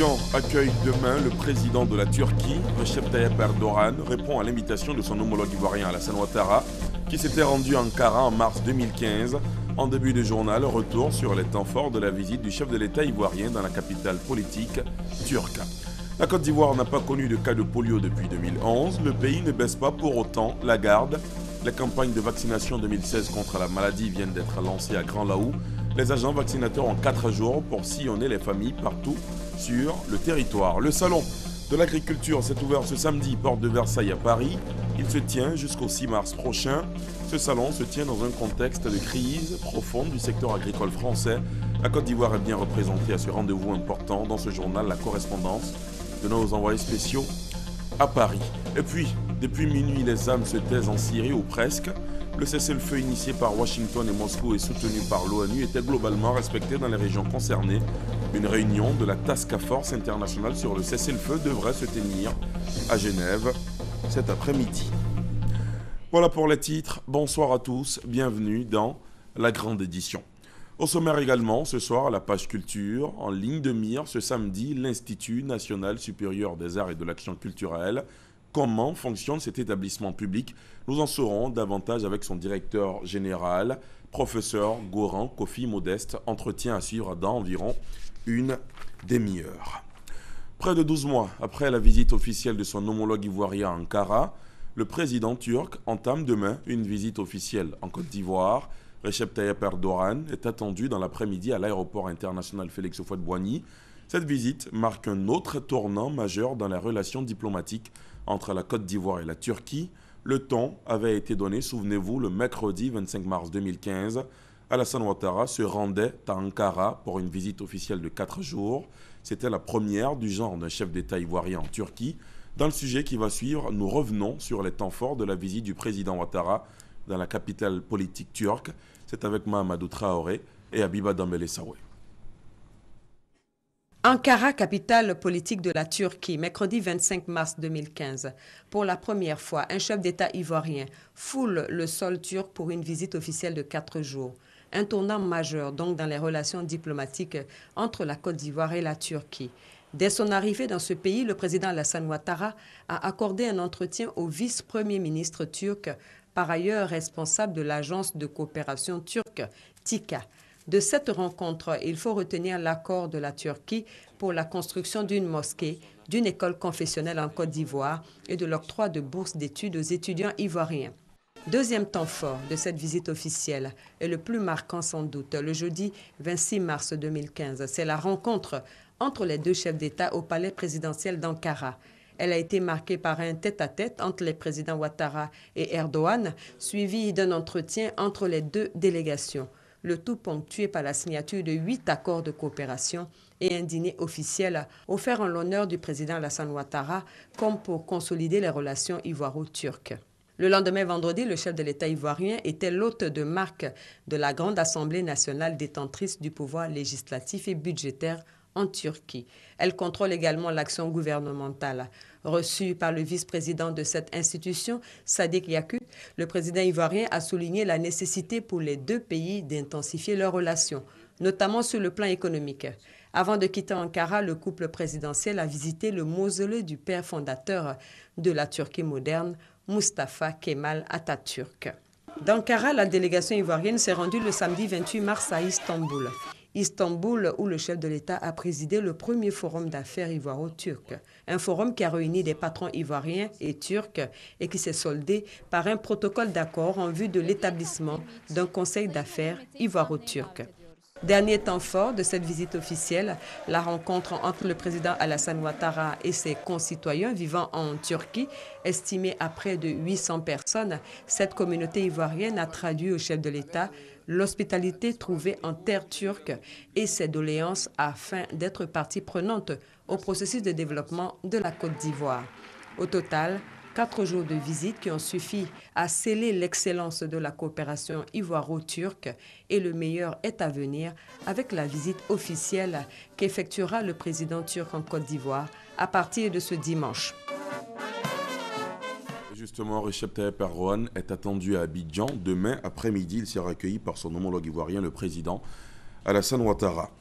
Abidjan accueille demain le président de la Turquie. Recep Tayyip Erdogan répond à l'invitation de son homologue ivoirien Alassane Ouattara, qui s'était rendu à Ankara en mars 2015. En début de journal, retour sur les temps forts de la visite du chef de l'État ivoirien dans la capitale politique turque. La Côte d'Ivoire n'a pas connu de cas de polio depuis 2011. Le pays ne baisse pas pour autant la garde. Les campagnes de vaccination 2016 contre la maladie viennent d'être lancées à Grand Laou. Les agents vaccinateurs ont 4 jours pour sillonner les familles partout sur le territoire. Le salon de l'agriculture s'est ouvert ce samedi, porte de Versailles à Paris. Il se tient jusqu'au 6 mars prochain. Ce salon se tient dans un contexte de crise profonde du secteur agricole français. La Côte d'Ivoire est bien représentée à ce rendez-vous important. Dans ce journal, la correspondance de nos envoyés spéciaux à Paris. Et puis, depuis minuit, les âmes se taisent en Syrie, ou presque. Le cessez-le-feu initié par Washington et Moscou et soutenu par l'ONU était globalement respecté dans les régions concernées. Une réunion de la Task Force internationale sur le cessez-le-feu devrait se tenir à Genève cet après-midi. Voilà pour les titres. Bonsoir à tous. Bienvenue dans la grande édition. Au sommaire également, ce soir, à la page culture, en ligne de mire, ce samedi, l'Institut national supérieur des arts et de l'action culturelle. Comment fonctionne cet établissement public? Nous en saurons davantage avec son directeur général, professeur Goran Kofi Modeste. Entretien à suivre dans environ une demi-heure. Près de 12 mois après la visite officielle de son homologue ivoirien à Ankara, le président turc entame demain une visite officielle en Côte d'Ivoire. Recep Tayyip Erdogan est attendu dans l'après-midi à l'aéroport international Félix Houphouët-Boigny. Cette visite marque un autre tournant majeur dans les relations diplomatiques entre la Côte d'Ivoire et la Turquie. Le ton avait été donné, souvenez-vous, le mercredi 25 mars 2015. Alassane Ouattara se rendait à Ankara pour une visite officielle de 4 jours. C'était la première du genre d'un chef d'État ivoirien en Turquie. Dans le sujet qui va suivre, nous revenons sur les temps forts de la visite du président Ouattara dans la capitale politique turque. C'est avec Mahamadou Traoré et Habiba Dambélé Sawé. Ankara, capitale politique de la Turquie, mercredi 25 mars 2015. Pour la première fois, un chef d'État ivoirien foule le sol turc pour une visite officielle de 4 jours. Un tournant majeur donc dans les relations diplomatiques entre la Côte d'Ivoire et la Turquie. Dès son arrivée dans ce pays, le président Alassane Ouattara a accordé un entretien au vice-premier ministre turc, par ailleurs responsable de l'agence de coopération turque, TİKA. De cette rencontre, il faut retenir l'accord de la Turquie pour la construction d'une mosquée, d'une école confessionnelle en Côte d'Ivoire et de l'octroi de bourses d'études aux étudiants ivoiriens. Deuxième temps fort de cette visite officielle, et le plus marquant sans doute, le jeudi 26 mars 2015, c'est la rencontre entre les deux chefs d'État au palais présidentiel d'Ankara. Elle a été marquée par un tête-à-tête entre les présidents Ouattara et Erdogan, suivi d'un entretien entre les deux délégations. Le tout ponctué par la signature de 8 accords de coopération et un dîner officiel offert en l'honneur du président Alassane Ouattara, comme pour consolider les relations ivoiro-turques. Le lendemain vendredi, le chef de l'État ivoirien était l'hôte de marque de la Grande Assemblée nationale détentrice du pouvoir législatif et budgétaire en Turquie. Elle contrôle également l'action gouvernementale. Reçu par le vice-président de cette institution, Sadiq Yakut, le président ivoirien a souligné la nécessité pour les deux pays d'intensifier leurs relations, notamment sur le plan économique. Avant de quitter Ankara, le couple présidentiel a visité le mausolée du père fondateur de la Turquie moderne, Mustafa Kemal Atatürk. D'Ankara, la délégation ivoirienne s'est rendue le samedi 28 mars à Istanbul. Istanbul, où le chef de l'État a présidé le premier forum d'affaires ivoiro-turc. Un forum qui a réuni des patrons ivoiriens et turcs et qui s'est soldé par un protocole d'accord en vue de l'établissement d'un conseil d'affaires ivoiro-turc. Dernier temps fort de cette visite officielle, la rencontre entre le président Alassane Ouattara et ses concitoyens vivant en Turquie, estimée à près de 800 personnes. Cette communauté ivoirienne a traduit au chef de l'État l'hospitalité trouvée en terre turque et ses doléances afin d'être partie prenante au processus de développement de la Côte d'Ivoire. Au total, 4 jours de visite qui ont suffi à sceller l'excellence de la coopération ivoiro-turque et le meilleur est à venir avec la visite officielle qu'effectuera le président turc en Côte d'Ivoire à partir de ce dimanche. Justement, Recep Tayyip Erdogan est attendu à Abidjan. Demain après-midi, il sera accueilli par son homologue ivoirien, le président Alassane Ouattara.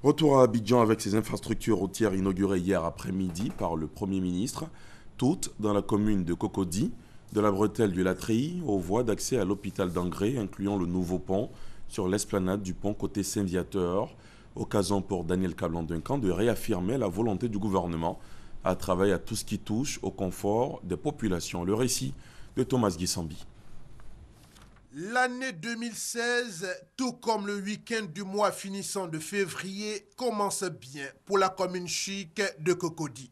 Retour à Abidjan avec ses infrastructures routières inaugurées hier après-midi par le Premier ministre, toutes dans la commune de Cocody, de la bretelle du Latreille aux voies d'accès à l'hôpital d'Angré, incluant le nouveau pont sur l'esplanade du pont côté Saint-Viateur, occasion pour Daniel Kablan-Duncan de réaffirmer la volonté du gouvernement à travailler à tout ce qui touche au confort des populations. Le récit de Thomas Guissambi. L'année 2016, tout comme le week-end du mois finissant de février, commence bien pour la commune chic de Cocody.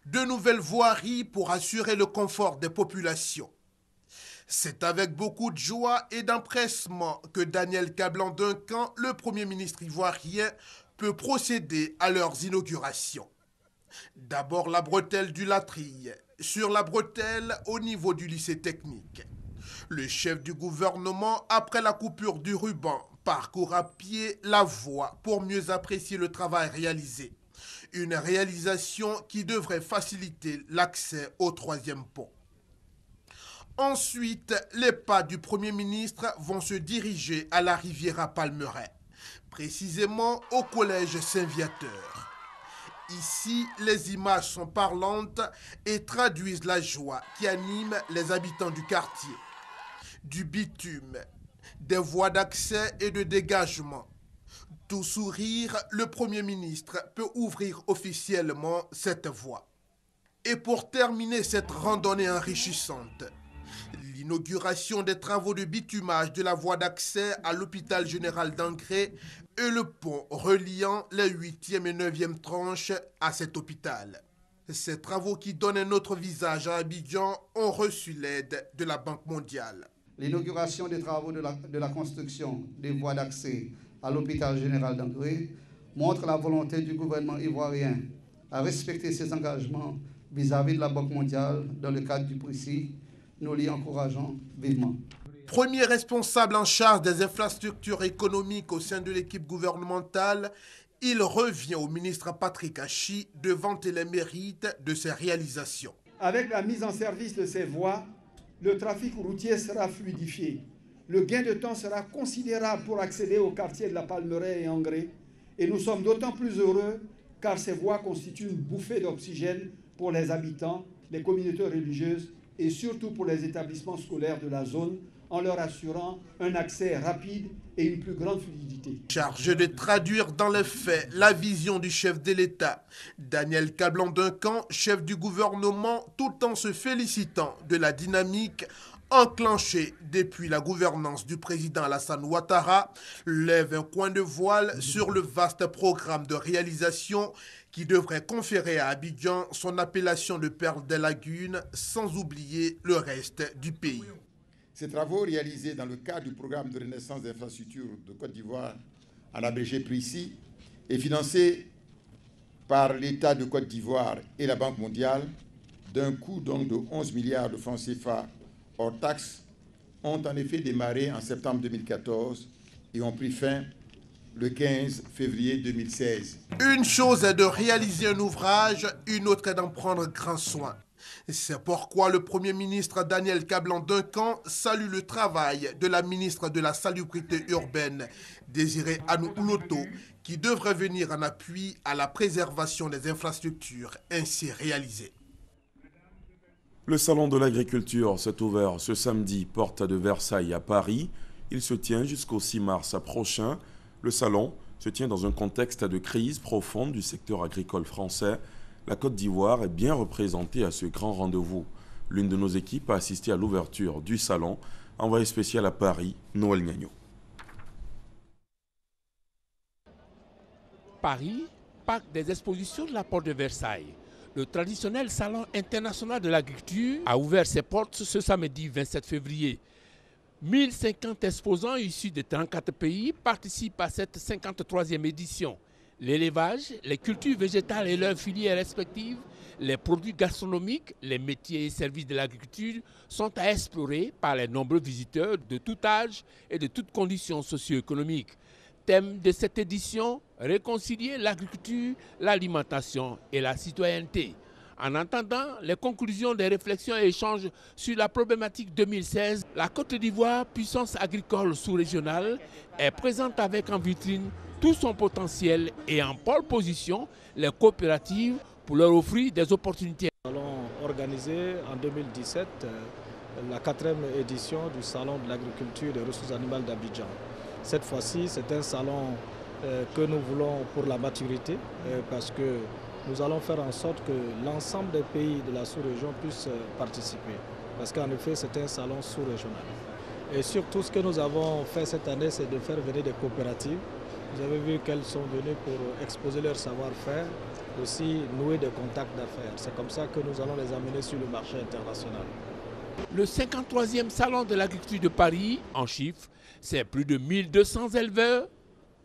De nouvelles voiries pour assurer le confort des populations. C'est avec beaucoup de joie et d'empressement que Daniel Kablan-Duncan, le Premier ministre ivoirien, peut procéder à leurs inaugurations. D'abord la bretelle du Latreille, sur la bretelle au niveau du lycée technique. Le chef du gouvernement, après la coupure du ruban, parcourt à pied la voie pour mieux apprécier le travail réalisé. Une réalisation qui devrait faciliter l'accès au troisième pont. Ensuite, les pas du Premier ministre vont se diriger à la Riviera Palmeraie, précisément au collège Saint-Viateur. Ici, les images sont parlantes et traduisent la joie qui anime les habitants du quartier. Du bitume, des voies d'accès et de dégagement. Tout sourire, le Premier ministre peut ouvrir officiellement cette voie. Et pour terminer cette randonnée enrichissante, l'inauguration des travaux de bitumage de la voie d'accès à l'hôpital général d'Angré et le pont reliant les 8e et 9e tranches à cet hôpital. Ces travaux qui donnent un autre visage à Abidjan ont reçu l'aide de la Banque mondiale. L'inauguration des travaux de la construction des voies d'accès à l'hôpital général d'Angré montre la volonté du gouvernement ivoirien à respecter ses engagements vis-à-vis de la Banque mondiale dans le cadre du PRICI. Nous l'y encourageons vivement. Premier responsable en charge des infrastructures économiques au sein de l'équipe gouvernementale, il revient au ministre Patrick Achi de vanter les mérites de ses réalisations. Avec la mise en service de ces voies, le trafic routier sera fluidifié. Le gain de temps sera considérable pour accéder au quartier de la Palmeraie et Angré. Et nous sommes d'autant plus heureux car ces voies constituent une bouffée d'oxygène pour les habitants, les communautés religieuses et surtout pour les établissements scolaires de la zone, en leur assurant un accès rapide et une plus grande fluidité. Chargé de traduire dans les faits la vision du chef de l'État, Daniel Kablan-Duncan, chef du gouvernement, tout en se félicitant de la dynamique enclenchée depuis la gouvernance du président Alassane Ouattara, lève un coin de voile sur le vaste programme de réalisation qui devrait conférer à Abidjan son appellation de perle des lagunes, sans oublier le reste du pays. Ces travaux réalisés dans le cadre du programme de renaissance des infrastructures de Côte d'Ivoire, en abrégé PRICI, et financés par l'État de Côte d'Ivoire et la Banque mondiale, d'un coût donc de 11 milliards de francs CFA hors taxes, ont en effet démarré en septembre 2014 et ont pris fin le 15 février 2016. Une chose est de réaliser un ouvrage, une autre est d'en prendre grand soin. C'est pourquoi le Premier ministre Daniel Kablan-Duncan salue le travail de la ministre de la Salubrité urbaine, Désiré Anou-Ouloto, qui devrait venir en appui à la préservation des infrastructures ainsi réalisées. Le salon de l'agriculture s'est ouvert ce samedi, porte de Versailles à Paris. Il se tient jusqu'au 6 mars prochain. Le salon se tient dans un contexte de crise profonde du secteur agricole français. La Côte d'Ivoire est bien représentée à ce grand rendez-vous. L'une de nos équipes a assisté à l'ouverture du salon. Envoyé spécial à Paris, Noël Gnagno. Paris, parc des expositions de la porte de Versailles. Le traditionnel salon international de l'agriculture a ouvert ses portes ce samedi 27 février. 1050 exposants issus de 34 pays participent à cette 53e édition. L'élevage, les cultures végétales et leurs filières respectives, les produits gastronomiques, les métiers et services de l'agriculture sont à explorer par les nombreux visiteurs de tout âge et de toutes conditions socio-économiques. Thème de cette édition, réconcilier l'agriculture, l'alimentation et la citoyenneté. En entendant les conclusions des réflexions et échanges sur la problématique 2016, la Côte d'Ivoire, puissance agricole sous-régionale, est présente avec en vitrine tout son potentiel et en pole position les coopératives pour leur offrir des opportunités. Nous allons organiser en 2017 la 4e édition du Salon de l'agriculture et des ressources animales d'Abidjan. Cette fois-ci, c'est un salon que nous voulons pour la maturité parce que nous allons faire en sorte que l'ensemble des pays de la sous-région puissent participer. Parce qu'en effet, c'est un salon sous-régional. Et surtout, ce que nous avons fait cette année, c'est de faire venir des coopératives. Vous avez vu qu'elles sont venues pour exposer leur savoir-faire, aussi nouer des contacts d'affaires. C'est comme ça que nous allons les amener sur le marché international. Le 53e Salon de l'agriculture de Paris, en chiffres, c'est plus de 1200 éleveurs,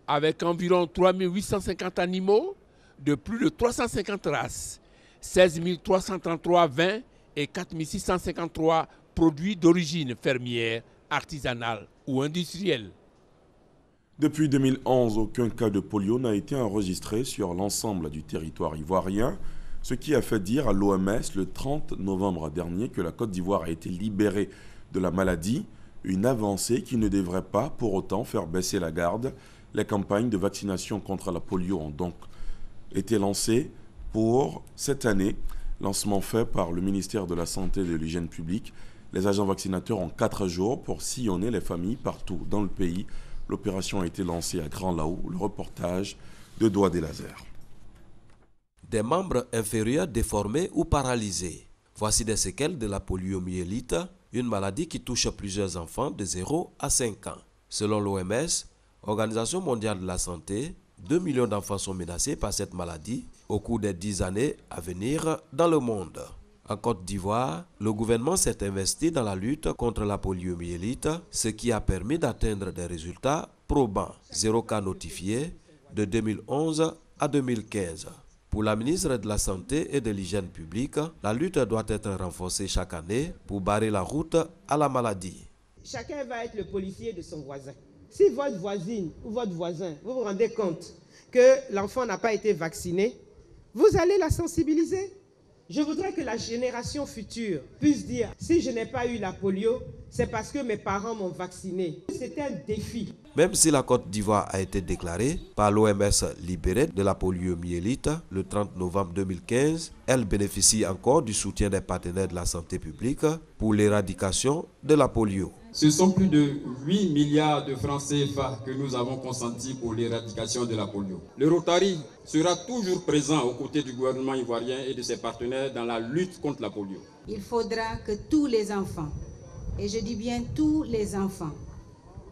avec environ 3850 animaux, de plus de 350 races, 16 333 vins et 4 653 produits d'origine fermière, artisanale ou industrielle. Depuis 2011, aucun cas de polio n'a été enregistré sur l'ensemble du territoire ivoirien, ce qui a fait dire à l'OMS le 30 novembre dernier que la Côte d'Ivoire a été libérée de la maladie, une avancée qui ne devrait pas pour autant faire baisser la garde. Les campagnes de vaccination contre la polio ont donc été lancées pour cette année, lancement fait par le ministère de la Santé et de l'Hygiène publique. Les agents vaccinateurs ont 4 jours pour sillonner les familles partout dans le pays. L'opération a été lancée à Grand-Laou, le reportage de Doigt des Lasers. Des membres inférieurs déformés ou paralysés. Voici des séquelles de la poliomyélite, une maladie qui touche plusieurs enfants de 0 à 5 ans. Selon l'OMS, Organisation mondiale de la santé, 2 millions d'enfants sont menacés par cette maladie au cours des 10 années à venir dans le monde. En Côte d'Ivoire, le gouvernement s'est investi dans la lutte contre la poliomyélite, ce qui a permis d'atteindre des résultats probants. 0 cas notifiés de 2011 à 2015. Pour la ministre de la Santé et de l'Hygiène publique, la lutte doit être renforcée chaque année pour barrer la route à la maladie. Chacun va être le policier de son voisin. Si votre voisine ou votre voisin, vous vous rendez compte que l'enfant n'a pas été vacciné, vous allez la sensibiliser. Je voudrais que la génération future puisse dire, si je n'ai pas eu la polio, c'est parce que mes parents m'ont vacciné. C'est un défi. Même si la Côte d'Ivoire a été déclarée par l'OMS libérée de la poliomyélite le 30 novembre 2015, elle bénéficie encore du soutien des partenaires de la santé publique pour l'éradication de la polio. Ce sont plus de 8 milliards de francs CFA que nous avons consentis pour l'éradication de la polio. Le Rotary sera toujours présent aux côtés du gouvernement ivoirien et de ses partenaires dans la lutte contre la polio. Il faudra que tous les enfants, et je dis bien tous les enfants,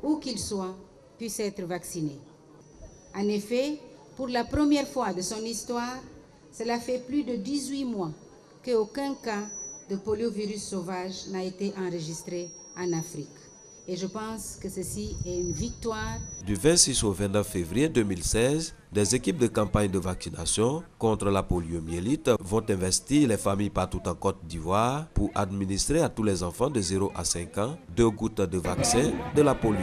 où qu'ils soient, puissent être vaccinés. En effet, pour la première fois de son histoire, cela fait plus de 18 mois qu'aucun cas de poliovirus sauvage n'a été enregistré en Afrique. Et je pense que ceci est une victoire. Du 26 au 29 février 2016, des équipes de campagne de vaccination contre la poliomyélite vont investir les familles partout en Côte d'Ivoire pour administrer à tous les enfants de 0 à 5 ans 2 gouttes de vaccin de la polio.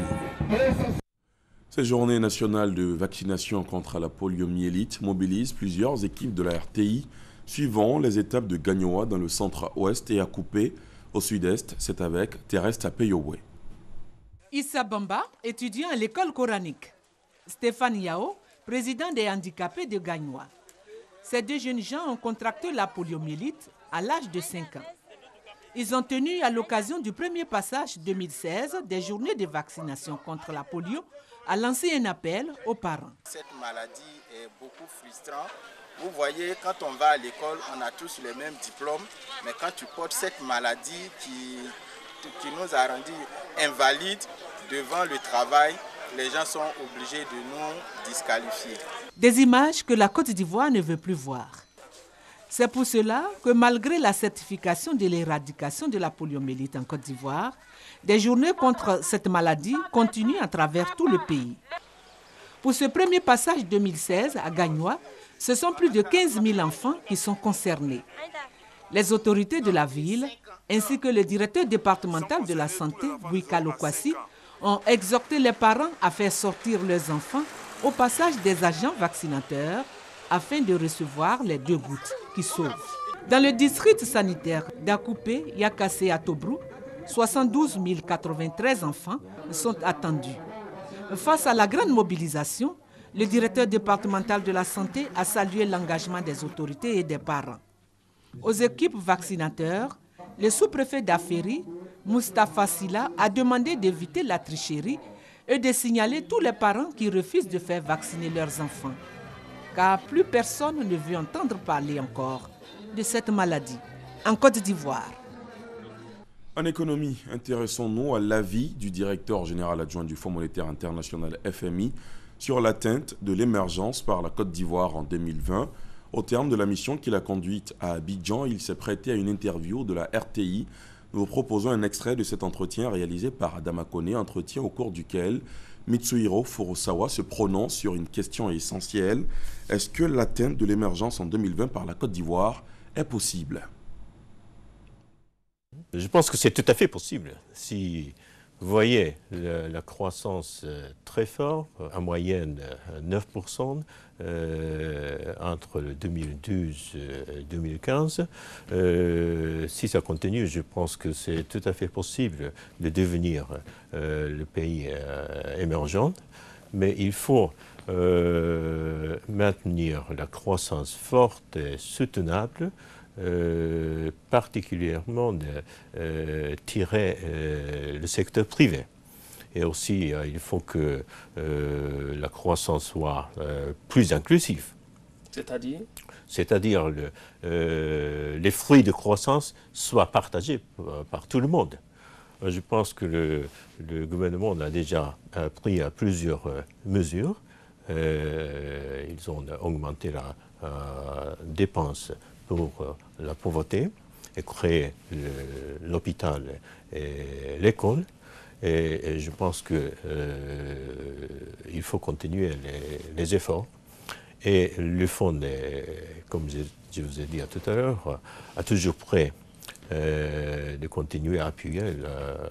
Cette journée nationale de vaccination contre la poliomyélite mobilise plusieurs équipes de la RTI suivant les étapes de Gagnoa dans le centre-ouest et à Coupé au sud-est. C'est avec Thérèse Tapeyowe. Issa Bamba, étudiant à l'école coranique. Stéphane Yao, président des handicapés de Gagnoa. Ces 2 jeunes gens ont contracté la poliomyélite à l'âge de 5 ans. Ils ont tenu à l'occasion du premier passage 2016 des journées de vaccination contre la polio à lancer un appel aux parents. Cette maladie est beaucoup frustrante. Vous voyez, quand on va à l'école, on a tous les mêmes diplômes, mais quand tu portes cette maladie qui nous a rendus invalides devant le travail, les gens sont obligés de nous disqualifier. Des images que la Côte d'Ivoire ne veut plus voir. C'est pour cela que malgré la certification de l'éradication de la poliomyélite en Côte d'Ivoire, des journées contre cette maladie continuent à travers tout le pays. Pour ce premier passage 2016 à Gagnoa, ce sont plus de 15 000 enfants qui sont concernés. Les autorités de la ville, ainsi que le directeur départemental de la santé, Bouika Lokwasi, ont exhorté les parents à faire sortir leurs enfants au passage des agents vaccinateurs afin de recevoir les 2 gouttes qui sauvent. Dans le district sanitaire d'Akoupé, Yakassé et Tobrou, 72 093 enfants sont attendus. Face à la grande mobilisation, Le directeur départemental de la santé a salué l'engagement des autorités et des parents. Aux équipes vaccinateurs, le sous-préfet d'Aféry, Moustapha Silla, a demandé d'éviter la tricherie et de signaler tous les parents qui refusent de faire vacciner leurs enfants. Car plus personne ne veut entendre parler encore de cette maladie. En Côte d'Ivoire. En économie, intéressons-nous à l'avis du directeur général adjoint du Fonds monétaire international FMI sur l'atteinte de l'émergence par la Côte d'Ivoire en 2020. Au terme de la mission qu'il a conduite à Abidjan, il s'est prêté à une interview de la RTI. Nous vous proposons un extrait de cet entretien réalisé par Adama Koné, entretien au cours duquel Mitsuhiro Furusawa se prononce sur une question essentielle. Est-ce que l'atteinte de l'émergence en 2020 par la Côte d'Ivoire est possible? Je pense que c'est tout à fait possible. Si vous voyez la croissance très forte, en moyenne 9% entre 2012 et 2015, si ça continue, je pense que c'est tout à fait possible de devenir le pays émergent. Mais il faut maintenir la croissance forte et soutenable, particulièrement tirer le secteur privé. Et aussi, il faut que la croissance soit plus inclusive. C'est-à-dire? C'est-à-dire les fruits de croissance soient partagés par tout le monde. Je pense que le gouvernement a déjà pris plusieurs mesures. Ils ont augmenté la dépense pour la pauvreté et créer l'hôpital et l'école. Et je pense qu'il faut continuer les efforts. Et le fonds, comme je vous ai dit tout à l'heure, est toujours prêt de continuer à appuyer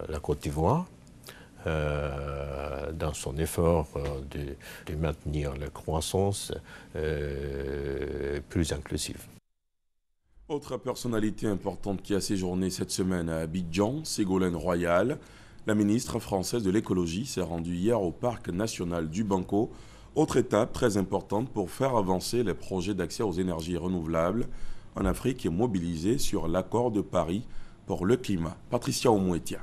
la Côte d'Ivoire dans son effort de maintenir la croissance plus inclusive. Autre personnalité importante qui a séjourné cette semaine à Abidjan, Ségolène Royal. La ministre française de l'écologie s'est rendue hier au parc national du Banco. Autre étape très importante pour faire avancer les projets d'accès aux énergies renouvelables en Afrique et mobilisée sur l'accord de Paris pour le climat. Patricia Omouetia.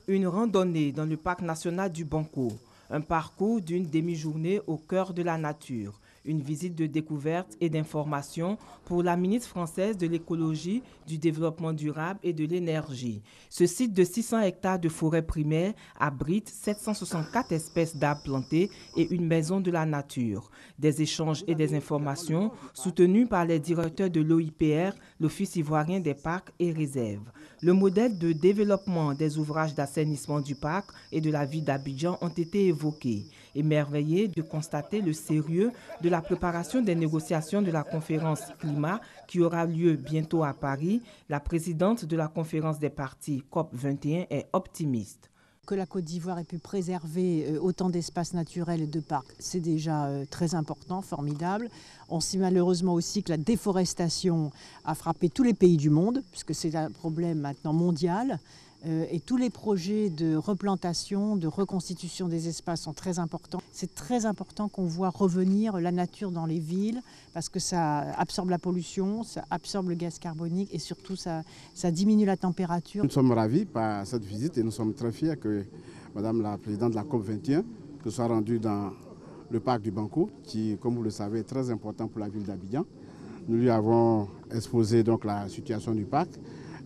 Une randonnée dans le parc national du Banco. Un parcours d'une demi-journée au cœur de la nature. Une visite de découverte et d'information pour la ministre française de l'écologie, du développement durable et de l'énergie. Ce site de 600 hectares de forêt primaire abrite 764 espèces d'arbres plantés et une maison de la nature. Des échanges et des informations soutenus par les directeurs de l'OIPR, l'Office ivoirien des parcs et réserves. Le modèle de développement des ouvrages d'assainissement du parc et de la ville d'Abidjan ont été évoqués. Émerveillé de constater le sérieux de la préparation des négociations de la conférence climat qui aura lieu bientôt à Paris, la présidente de la conférence des parties COP21 est optimiste. Que la Côte d'Ivoire ait pu préserver autant d'espaces naturels et de parcs, c'est déjà très important, formidable. On sait malheureusement aussi que la déforestation a frappé tous les pays du monde, puisque c'est un problème maintenant mondial. Et tous les projets de replantation, de reconstitution des espaces sont très importants. C'est très important qu'on voit revenir la nature dans les villes parce que ça absorbe la pollution, ça absorbe le gaz carbonique et surtout ça diminue la température. Nous sommes ravis par cette visite et nous sommes très fiers que Madame la Présidente de la COP21 soit rendue dans le parc du Banco qui, comme vous le savez, est très important pour la ville d'Abidjan. Nous lui avons exposé donc la situation du parc,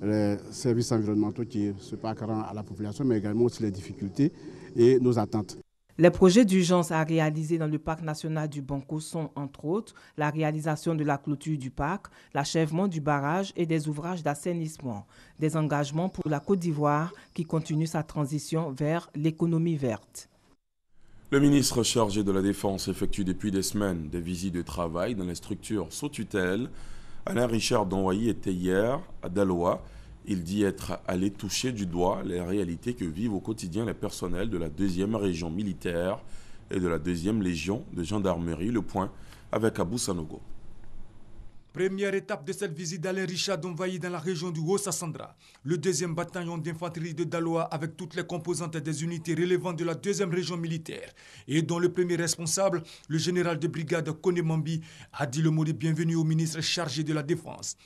les services environnementaux qui se parc rend à la population, mais également aussi les difficultés et nos attentes. Les projets d'urgence à réaliser dans le parc national du Banco sont, entre autres, la réalisation de la clôture du parc, l'achèvement du barrage et des ouvrages d'assainissement. Des engagements pour la Côte d'Ivoire qui continue sa transition vers l'économie verte. Le ministre chargé de la Défense effectue depuis des semaines des visites de travail dans les structures sous tutelle. Alain Richard Donwayi était hier à Daloa. Il dit être allé toucher du doigt les réalités que vivent au quotidien les personnels de la 2e région militaire et de la 2e légion de gendarmerie. Le point avec Abou Sanogo. Première étape de cette visite d'Alain Richard Dombwayi dans la région du Haut-Sassandra. Le 2e bataillon d'infanterie de Daloa avec toutes les composantes des unités relevant de la 2e région militaire et dont le premier responsable, le général de brigade Kone Mambi, a dit le mot de bienvenue au ministre chargé de la Défense.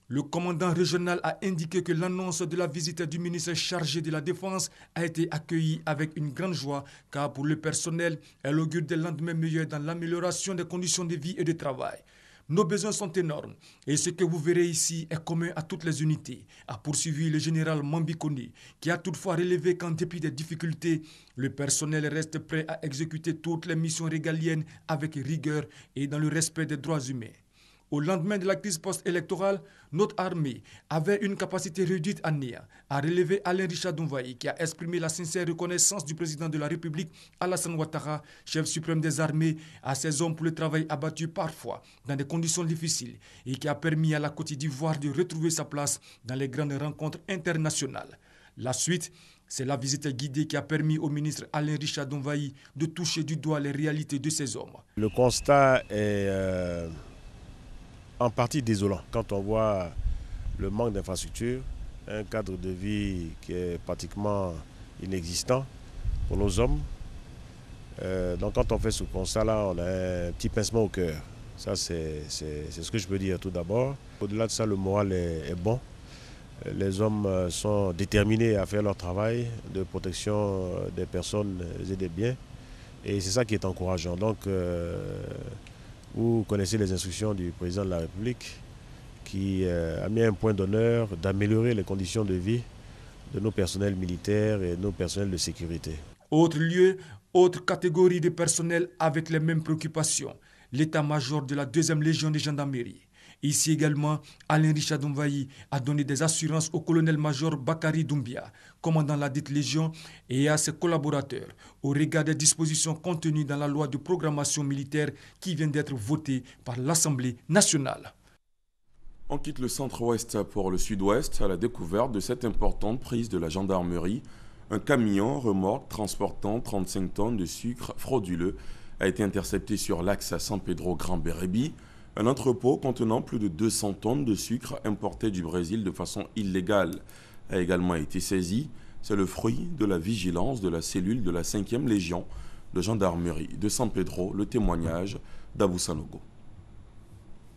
Le commandant régional a indiqué que l'annonce de la visite du ministre chargé de la Défense a été accueillie avec une grande joie car pour le personnel, elle augure des lendemains meilleurs dans l'amélioration des conditions de vie et de travail. Nos besoins sont énormes et ce que vous verrez ici est commun à toutes les unités, a poursuivi le général Mambi Kone, qui a toutefois relevé qu'en dépit des difficultés, le personnel reste prêt à exécuter toutes les missions régaliennes avec rigueur et dans le respect des droits humains. Au lendemain de la crise post-électorale, notre armée avait une capacité réduite à néant, a relevé Alain Richard Dombwayi, qui a exprimé la sincère reconnaissance du président de la République, Alassane Ouattara, chef suprême des armées, à ses hommes pour le travail abattu parfois dans des conditions difficiles et qui a permis à la Côte d'Ivoire de retrouver sa place dans les grandes rencontres internationales. La suite, c'est la visite guidée qui a permis au ministre Alain Richard Dombwayi de toucher du doigt les réalités de ces hommes. Le constat est en partie désolant quand on voit le manque d'infrastructures, un cadre de vie qui est pratiquement inexistant pour nos hommes. Donc quand on fait ce constat-là, on a un petit pincement au cœur. Ça, c'est ce que je peux dire tout d'abord. Au-delà de ça, le moral est bon. Les hommes sont déterminés à faire leur travail de protection des personnes et des biens. Et c'est ça qui est encourageant. Donc, vous connaissez les instructions du président de la République qui a mis un point d'honneur d'améliorer les conditions de vie de nos personnels militaires et de nos personnels de sécurité. Autre lieu, autre catégorie de personnel avec les mêmes préoccupations, l'état-major de la 2e Légion de gendarmerie. Ici également, Alain Richard Dombwayi a donné des assurances au colonel-major Bakary Doumbia, commandant la dite Légion, et à ses collaborateurs, au regard des dispositions contenues dans la loi de programmation militaire qui vient d'être votée par l'Assemblée nationale. On quitte le centre-ouest pour le sud-ouest à la découverte de cette importante prise de la gendarmerie. Un camion remorque transportant 35 tonnes de sucre frauduleux a été intercepté sur l'axe à San Pedro-Grand Bérébi. Un entrepôt contenant plus de 200 tonnes de sucre importé du Brésil de façon illégale a également été saisi. C'est le fruit de la vigilance de la cellule de la 5e Légion de gendarmerie de San Pedro, le témoignage d'Abou Sanogo.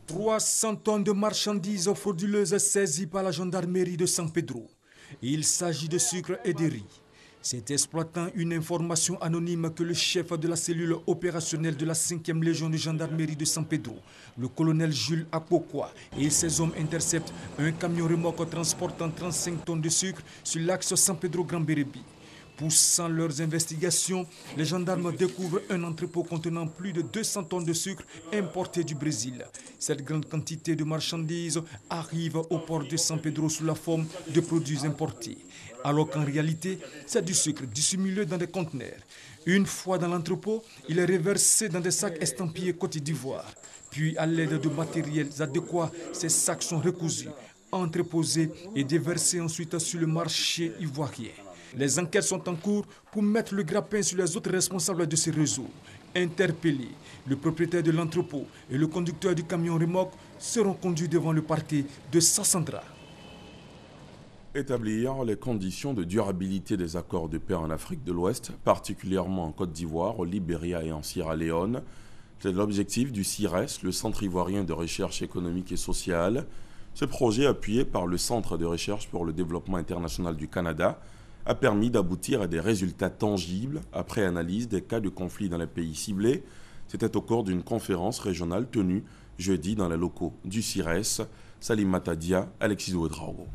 300 tonnes de marchandises frauduleuses saisies par la gendarmerie de San Pedro. Il s'agit de sucre et de riz. C'est exploitant une information anonyme que le chef de la cellule opérationnelle de la 5e Légion de gendarmerie de San Pedro, le colonel Jules Akpokwa, et ses hommes interceptent un camion remorque transportant 35 tonnes de sucre sur l'axe San Pedro-Grand Bérébi. Poussant leurs investigations, les gendarmes découvrent un entrepôt contenant plus de 200 tonnes de sucre importé du Brésil. Cette grande quantité de marchandises arrive au port de San Pedro sous la forme de produits importés, alors qu'en réalité, c'est du sucre dissimulé dans des conteneurs. Une fois dans l'entrepôt, il est reversé dans des sacs estampillés Côte d'Ivoire. Puis, à l'aide de matériels adéquats, ces sacs sont recousus, entreposés et déversés ensuite sur le marché ivoirien. Les enquêtes sont en cours pour mettre le grappin sur les autres responsables de ces réseaux. Interpellés, le propriétaire de l'entrepôt et le conducteur du camion remorque seront conduits devant le parquet de Sassandra. Établir les conditions de durabilité des accords de paix en Afrique de l'Ouest, particulièrement en Côte d'Ivoire, au Libéria et en Sierra Leone. C'est l'objectif du CIRES, le Centre ivoirien de recherche économique et sociale. Ce projet, appuyé par le Centre de recherche pour le développement international du Canada, a permis d'aboutir à des résultats tangibles après analyse des cas de conflit dans les pays ciblés. C'était au cours d'une conférence régionale tenue jeudi dans les locaux du CIRES. Salimata Dia, Alexis Ouedraogo.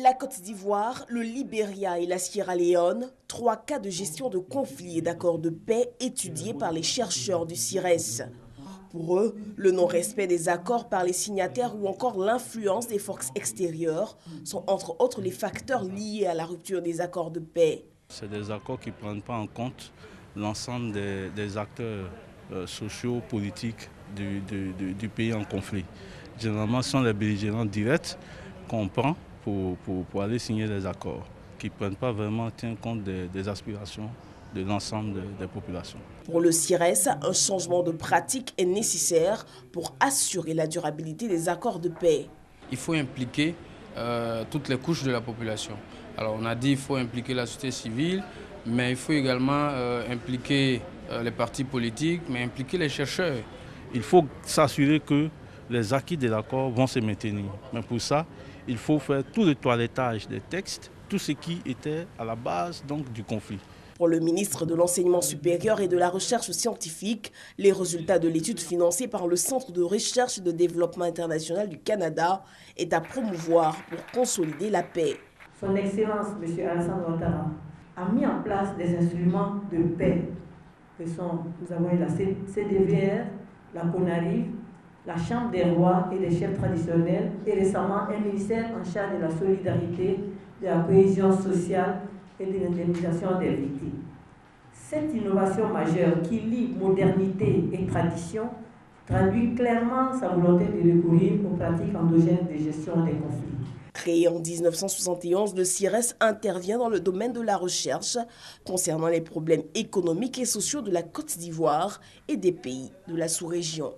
La Côte d'Ivoire, le Libéria et la Sierra Leone, 3 cas de gestion de conflits et d'accords de paix étudiés par les chercheurs du CIRES. Pour eux, le non-respect des accords par les signataires ou encore l'influence des forces extérieures sont entre autres les facteurs liés à la rupture des accords de paix. C'est des accords qui ne prennent pas en compte l'ensemble des acteurs sociaux, politiques du pays en conflit. Généralement, ce sont les belligérants directs qu'on prend pour aller signer des accords, qui ne prennent pas vraiment compte des aspirations de l'ensemble des populations. Pour le CIRES, un changement de pratique est nécessaire pour assurer la durabilité des accords de paix. Il faut impliquer toutes les couches de la population. Alors on a dit qu'il faut impliquer la société civile, mais il faut également impliquer les partis politiques, mais impliquer les chercheurs. Il faut s'assurer que les acquis de l'accord vont se maintenir. Mais pour ça, il faut faire tout le toilettage des textes, tout ce qui était à la base donc, du conflit. Pour le ministre de l'Enseignement supérieur et de la Recherche scientifique, les résultats de l'étude financée par le Centre de recherche et de développement international du Canada est à promouvoir pour consolider la paix. Son Excellence, M. Alassane Ouattara, a mis en place des instruments de paix que sont, nous avons eu la CDVR, la CONARIV, la Chambre des rois et des chefs traditionnels et récemment un ministère en charge de la solidarité, de la cohésion sociale et de l'indemnisation des victimes. Cette innovation majeure qui lie modernité et tradition traduit clairement sa volonté de recourir aux pratiques endogènes de gestion des conflits. Créé en 1971, le CIRES intervient dans le domaine de la recherche concernant les problèmes économiques et sociaux de la Côte d'Ivoire et des pays de la sous-région.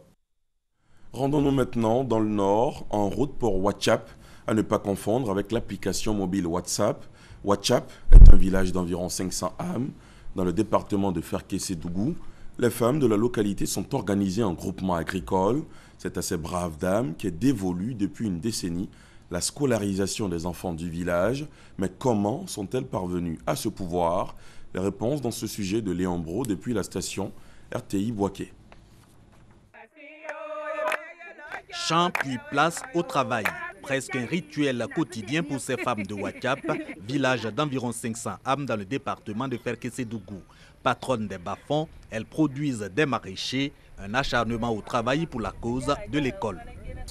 Rendons-nous maintenant dans le nord, en route pour Ouatchap, à ne pas confondre avec l'application mobile WhatsApp. Ouatchap est un village d'environ 500 âmes dans le département de Ferkessé-Dougou. Les femmes de la localité sont organisées en groupements agricoles. C'est à ces braves dames qui est dévolue depuis une décennie la scolarisation des enfants du village. Mais comment sont-elles parvenues à ce pouvoir? Les réponses dans ce sujet de Léon Bro depuis la station RTI Boaké. Chant puis place au travail. Presque un rituel quotidien pour ces femmes de Ouatchap, village d'environ 500 âmes dans le département de Ferkessé-Dougou. Patronne des bas-fonds, elles produisent des maraîchers, un acharnement au travail pour la cause de l'école.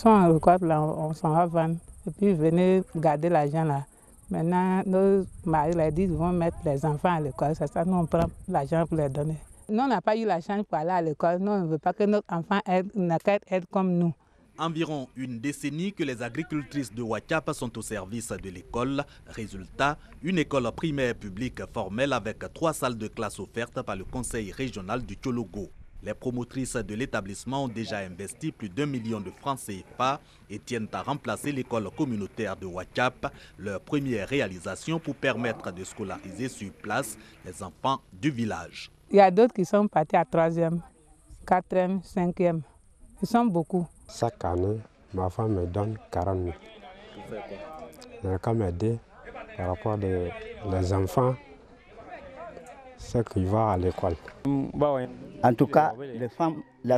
On s'en va vendre et puis venez garder l'argent là. Maintenant, nos maris leur disent qu'ils vont mettre les enfants à l'école. C'est ça, nous on prend l'argent pour les donner. Nous, on n'a pas eu la chance pour aller à l'école. Nous, on ne veut pas que notre enfant n'a qu'à être comme nous. Environ une décennie que les agricultrices de Ouatchap sont au service de l'école. Résultat, une école primaire publique formelle avec 3 salles de classe offertes par le conseil régional du Tchologo. Les promotrices de l'établissement ont déjà investi plus d'1 million de francs CFA et tiennent à remplacer l'école communautaire de Ouatchap, leur première réalisation pour permettre de scolariser sur place les enfants du village. Il y a d'autres qui sont partis à 3e, 4e, 5e. Ils sont beaucoup. Chaque année, ma femme me donne 40 000. Elle va m'aider par rapport aux enfants, ceux qui vont à l'école. En tout cas, les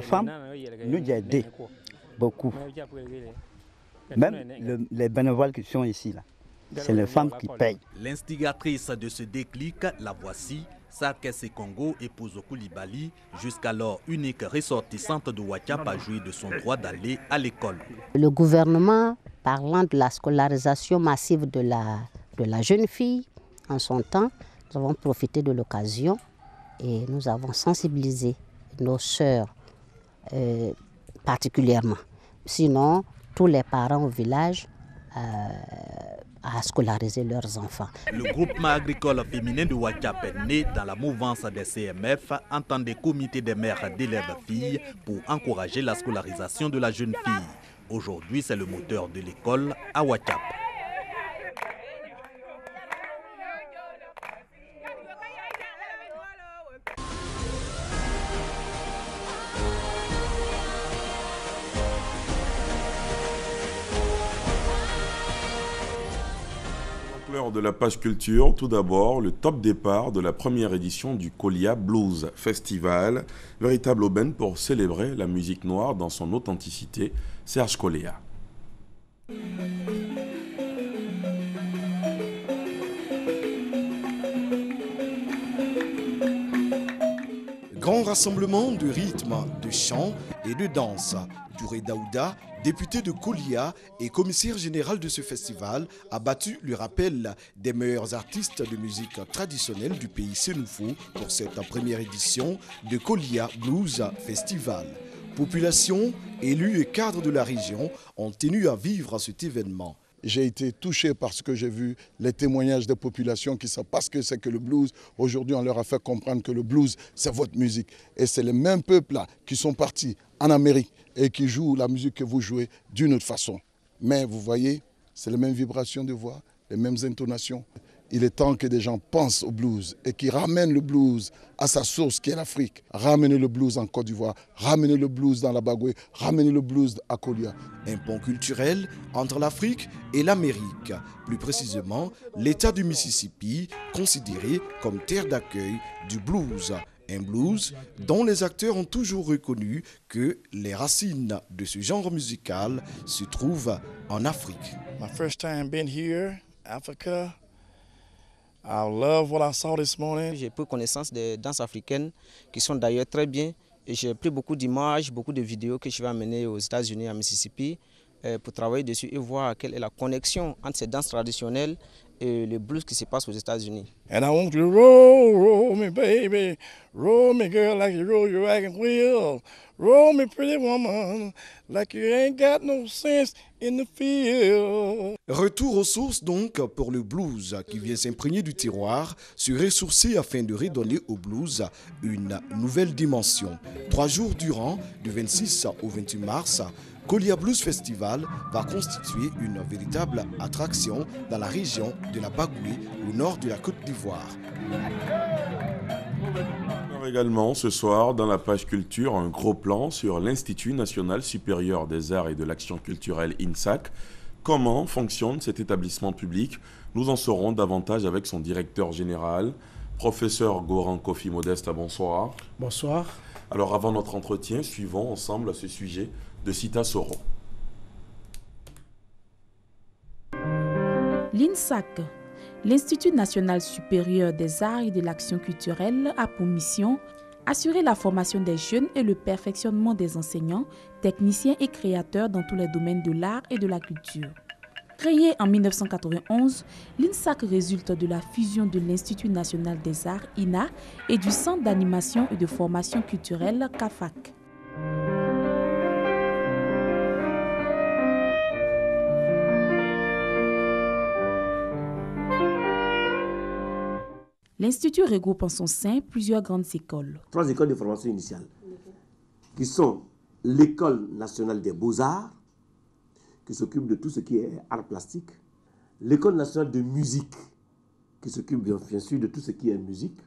femmes nous aident beaucoup. Même les bénévoles qui sont ici, là, c'est les femmes qui payent. L'instigatrice de ce déclic, la voici. Sarkessé Congo, épouse Koulibaly, jusqu'alors unique ressortissante de Ouatchap, a joui de son droit d'aller à l'école. Le gouvernement, parlant de la scolarisation massive de la jeune fille, en son temps, nous avons profité de l'occasion et nous avons sensibilisé nos sœurs particulièrement. Sinon, tous les parents au village à scolariser leurs enfants. Le groupement agricole féminin de Ouatchap est né dans la mouvance des CMF en tant des comités des mères d'élèves filles pour encourager la scolarisation de la jeune fille. Aujourd'hui, c'est le moteur de l'école à Ouatchap. De la page culture, tout d'abord le top départ de la première édition du Kolia Blues Festival, véritable aubaine pour célébrer la musique noire dans son authenticité. Serge Kolia. Grand rassemblement de rythmes, de chants et de danse. Touré Daouda, député de Kolia et commissaire général de ce festival, a battu le rappel des meilleurs artistes de musique traditionnelle du pays Sénoufo pour cette première édition de Kolia Blues Festival. Population, élus et cadres de la région ont tenu à vivre cet événement. j'ai été touché par ce que j'ai vu, les témoignages des populations qui savent pas ce que c'est que le blues. Aujourd'hui, on leur a fait comprendre que le blues, c'est votre musique. Et c'est les mêmes peuples-là qui sont partis en Amérique et qui jouent la musique que vous jouez d'une autre façon. Mais vous voyez, c'est les mêmes vibrations de voix, les mêmes intonations. Il est temps que des gens pensent au blues et qui ramènent le blues à sa source qui est l'Afrique. Ramenez le blues en Côte d'Ivoire, ramenez le blues dans la Bagoué, ramenez le blues à Kolia. Un pont culturel entre l'Afrique et l'Amérique. Plus précisément, l'État du Mississippi, considéré comme terre d'accueil du blues. Un blues dont les acteurs ont toujours reconnu que les racines de ce genre musical se trouvent en Afrique. My first time being here, Africa. I love what I saw this morning. J'ai pris connaissance des danses africaines qui sont d'ailleurs très bien. Et j'ai pris beaucoup d'images, beaucoup de vidéos que je vais amener aux États-Unis, à Mississippi, pour travailler dessus et voir quelle est la connexion entre ces danses traditionnelles et le blues qui se passe aux États-Unis. And I want you to roll, roll me baby, roll me girl like you roll your wagon wheel, roll me pretty woman like you ain't got no sense in the field. Retour aux sources donc pour le blues qui vient s'imprégner du terroir, se ressourcer afin de redonner au blues une nouvelle dimension. 3 jours durant, du 26 au 28 mars, Kolia Blues Festival va constituer une véritable attraction dans la région de la Bagoué, au nord de la Côte d'Ivoire. Également ce soir, dans la page culture, un gros plan sur l'Institut national supérieur des arts et de l'action culturelle INSAC. Comment fonctionne cet établissement public? Nous en saurons davantage avec son directeur général, professeur Goran Kofi Modeste. Bonsoir. Bonsoir. Alors avant notre entretien, suivons ensemble à ce sujet de Sita Soro. L'INSAC, l'Institut national supérieur des arts et de l'action culturelle, a pour mission assurer la formation des jeunes et le perfectionnement des enseignants, techniciens et créateurs dans tous les domaines de l'art et de la culture. Créé en 1991, l'INSAC résulte de la fusion de l'Institut national des arts, INA, et du Centre d'animation et de formation culturelle, CAFAC. L'Institut regroupe en son sein plusieurs grandes écoles. 3 écoles de formation initiale, qui sont l'École nationale des beaux-arts, qui s'occupe de tout ce qui est art plastique, l'École nationale de musique, qui s'occupe bien sûr de tout ce qui est musique,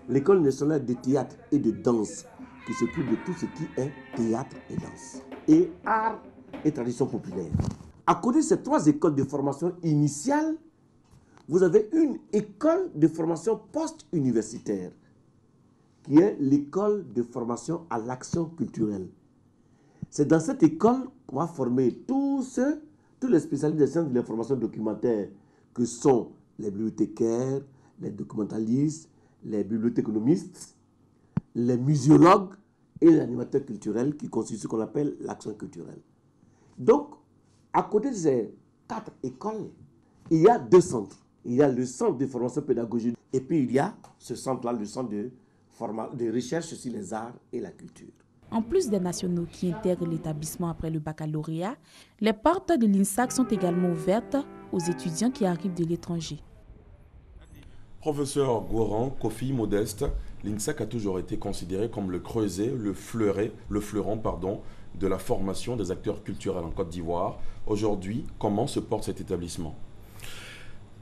l'École nationale de théâtre et de danse, qui s'occupe de tout ce qui est théâtre et danse, et art et tradition populaire. À côté de ces 3 écoles de formation initiale, vous avez une école de formation post-universitaire, qui est l'école de formation à l'action culturelle. C'est dans cette école qu'on va former tous les spécialistes des sciences de l'information documentaire, que sont les bibliothécaires, les documentalistes, les bibliothéconomistes, les muséologues et les animateurs culturels, qui constituent ce qu'on appelle l'action culturelle. Donc, à côté de ces 4 écoles, il y a 2 centres. Il y a le centre de formation pédagogique et puis il y a ce centre-là, le centre de recherche sur les arts et la culture. En plus des nationaux qui intègrent l'établissement après le baccalauréat, les portes de l'INSAC sont également ouvertes aux étudiants qui arrivent de l'étranger. Professeur Goran Kofi Modeste, l'INSAC a toujours été considéré comme le creuset, le fleuron de la formation des acteurs culturels en Côte d'Ivoire. Aujourd'hui, comment se porte cet établissement?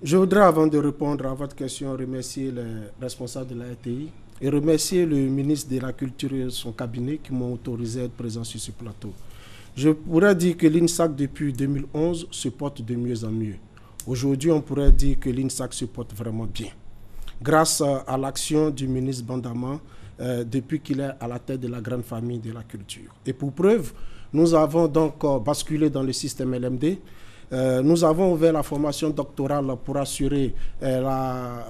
Je voudrais, avant de répondre à votre question, remercier les responsables de la RTI et remercier le ministre de la Culture et son cabinet qui m'ont autorisé à être présent sur ce plateau. Je pourrais dire que l'INSAC, depuis 2011, se porte de mieux en mieux. Aujourd'hui, on pourrait dire que l'INSAC se porte vraiment bien. Grâce à l'action du ministre Bandama, depuis qu'il est à la tête de la grande famille de la culture. Et pour preuve, nous avons donc basculé dans le système LMD. Nous avons ouvert la formation doctorale pour assurer,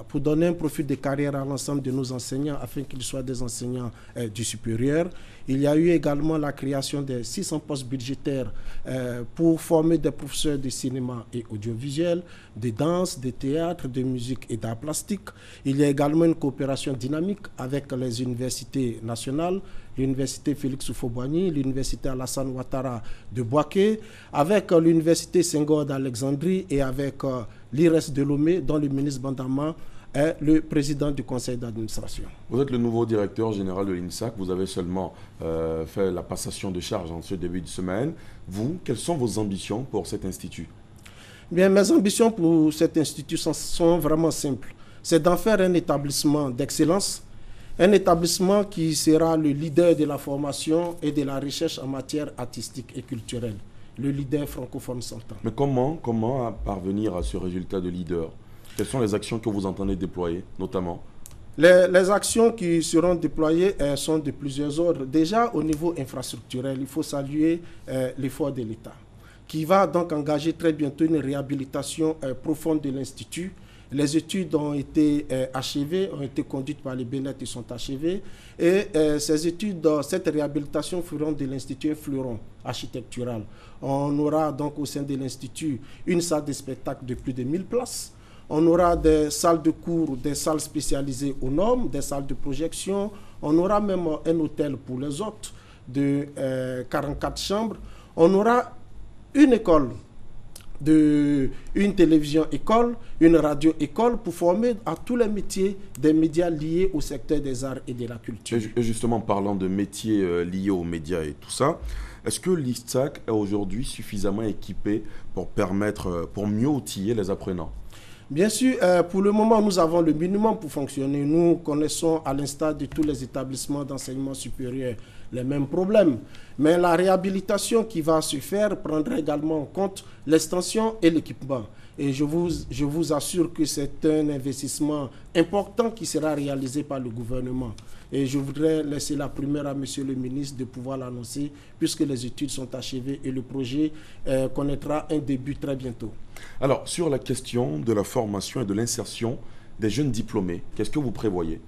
pour donner un profil de carrière à l'ensemble de nos enseignants afin qu'ils soient des enseignants du supérieur. Il y a eu également la création de 600 postes budgétaires pour former des professeurs de cinéma et audiovisuel, de danse, de théâtre, de musique et d'art plastique. Il y a également une coopération dynamique avec les universités nationales, l'université Félix Houphouët-Boigny, l'université Alassane Ouattara de Bouaké, avec l'université Senghor d'Alexandrie et avec l'IRES de Lomé, dont le ministre Bandama est le président du conseil d'administration. Vous êtes le nouveau directeur général de l'INSAC. Vous avez seulement fait la passation de charge en ce début de semaine. Vous, quelles sont vos ambitions pour cet institut? Bien, mes ambitions pour cet institut sont vraiment simples. C'est d'en faire un établissement d'excellence, un établissement qui sera le leader de la formation et de la recherche en matière artistique et culturelle, le leader francophone sortant. Mais comment parvenir à ce résultat de leader? Quelles sont les actions que vous entendez déployer, notamment? Les actions qui seront déployées sont de plusieurs ordres. Déjà, au niveau infrastructurel, il faut saluer l'effort de l'État, qui va donc engager très bientôt une réhabilitation profonde de l'Institut. Les études ont été achevées, ont été conduites par les BNET et sont achevées. Et ces études, cette réhabilitation feront de l'Institut un fleuron architectural. On aura donc au sein de l'Institut une salle de spectacle de plus de 1000 places. On aura des salles de cours, des salles spécialisées aux normes, des salles de projection. On aura même un hôtel pour les hôtes de 44 chambres. On aura une école, une télévision-école, une radio-école pour former à tous les métiers des médias liés au secteur des arts et de la culture. Et justement, parlant de métiers liés aux médias et tout ça, est-ce que l'INSAC est aujourd'hui suffisamment équipé pour mieux outiller les apprenants? Bien sûr, pour le moment, nous avons le minimum pour fonctionner. Nous connaissons, à l'instar de tous les établissements d'enseignement supérieur, les mêmes problèmes. Mais la réhabilitation qui va se faire prendra également en compte l'extension et l'équipement. Et je vous assure que c'est un investissement important qui sera réalisé par le gouvernement. Et je voudrais laisser la primeur à Monsieur le ministre de pouvoir l'annoncer, puisque les études sont achevées et le projet connaîtra un début très bientôt. Alors, sur la question de la formation et de l'insertion des jeunes diplômés, qu'est-ce que vous prévoyez?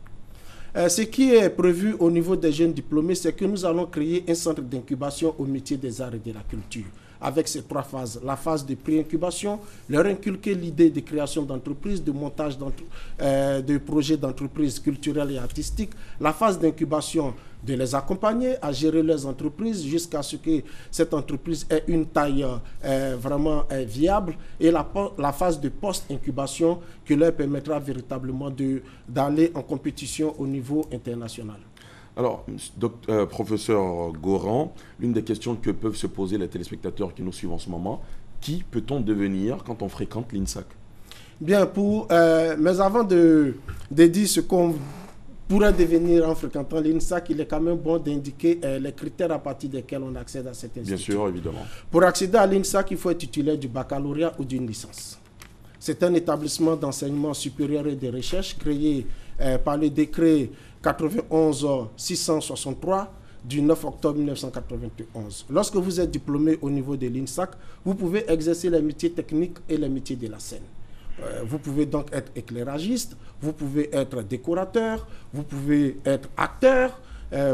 Ce qui est prévu au niveau des jeunes diplômés, c'est que nous allons créer un centre d'incubation au métier des arts et de la culture. Avec ces 3 phases. La phase de pré-incubation, leur inculquer l'idée de création d'entreprises, de montage de projets d'entreprises culturelles et artistiques. La phase d'incubation, de les accompagner à gérer leurs entreprises jusqu'à ce que cette entreprise ait une taille vraiment viable. Et la phase de post-incubation qui leur permettra véritablement d'aller en compétition au niveau international. Alors, professeur Goran, l'une des questions que peuvent se poser les téléspectateurs qui nous suivent en ce moment, qui peut-on devenir quand on fréquente l'INSAC? Bien, mais avant de dire ce qu'on pourrait devenir en fréquentant l'INSAC, il est quand même bon d'indiquer les critères à partir desquels on accède à cet institut. Bien sûr, évidemment. Pour accéder à l'INSAC, il faut être titulaire du baccalauréat ou d'une licence. C'est un établissement d'enseignement supérieur et de recherche créé par le décret 91-663 du 9 octobre 1991. Lorsque vous êtes diplômé au niveau de l'INSAC, vous pouvez exercer les métiers techniques et les métiers de la scène. Vous pouvez donc être éclairagiste, vous pouvez être décorateur, vous pouvez être acteur,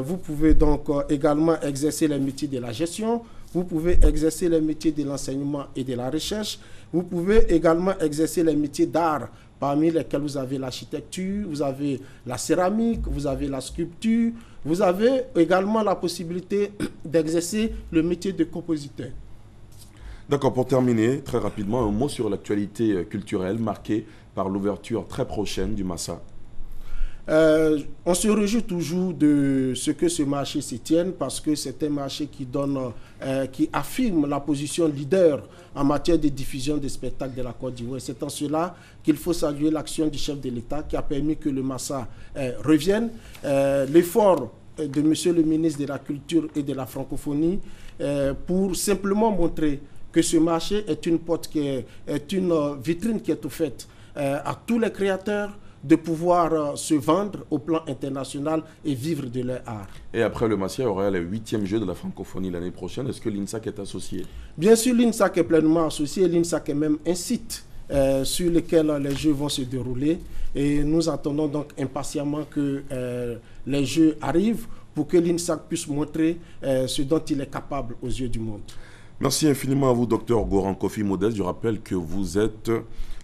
vous pouvez donc également exercer les métiers de la gestion, vous pouvez exercer les métiers de l'enseignement et de la recherche, vous pouvez également exercer les métiers d'art, parmi lesquels vous avez l'architecture, vous avez la céramique, vous avez la sculpture, vous avez également la possibilité d'exercer le métier de compositeur. D'accord, pour terminer, très rapidement, un mot sur l'actualité culturelle marquée par l'ouverture très prochaine du Massa. On se réjouit toujours de ce que ce marché se tienne parce que c'est un marché qui affirme la position leader en matière de diffusion des spectacles de la Côte d'Ivoire. C'est en cela qu'il faut saluer l'action du chef de l'État qui a permis que le Massa revienne. L'effort de Monsieur le ministre de la Culture et de la Francophonie pour simplement montrer que ce marché est une vitrine qui est offerte à tous les créateurs de pouvoir se vendre au plan international et vivre de leur art. Et après le Massa, il y aura le 8e jeu de la francophonie l'année prochaine. Est-ce que l'INSAC est associé? Bien sûr, l'INSAC est pleinement associé. L'INSAC est même un site sur lequel les jeux vont se dérouler. Et nous attendons donc impatiemment que les jeux arrivent pour que l'INSAC puisse montrer ce dont il est capable aux yeux du monde. Merci infiniment à vous, Dr Goran Kofi Modeste. Je rappelle que vous êtes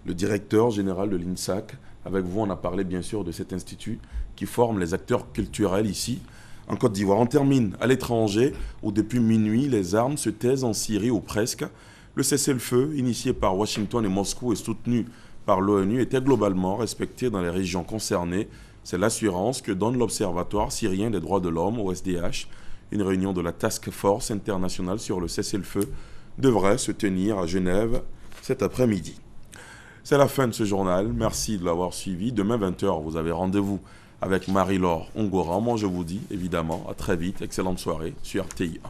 le directeur général de l'INSAC. Avec vous, on a parlé bien sûr de cet institut qui forme les acteurs culturels ici En Côte d'Ivoire, on termine à l'étranger où depuis minuit, les armes se taisent en Syrie ou presque. Le cessez-le-feu, initié par Washington et Moscou et soutenu par l'ONU, était globalement respecté dans les régions concernées. C'est l'assurance que donne l'Observatoire syrien des droits de l'homme, au SDH. Une réunion de la Task Force internationale sur le cessez-le-feu devrait se tenir à Genève cet après-midi. C'est la fin de ce journal. Merci de l'avoir suivi. Demain 20h, vous avez rendez-vous avec Marie-Laure Ongoran. Moi, je vous dis évidemment à très vite. Excellente soirée sur RTI 1.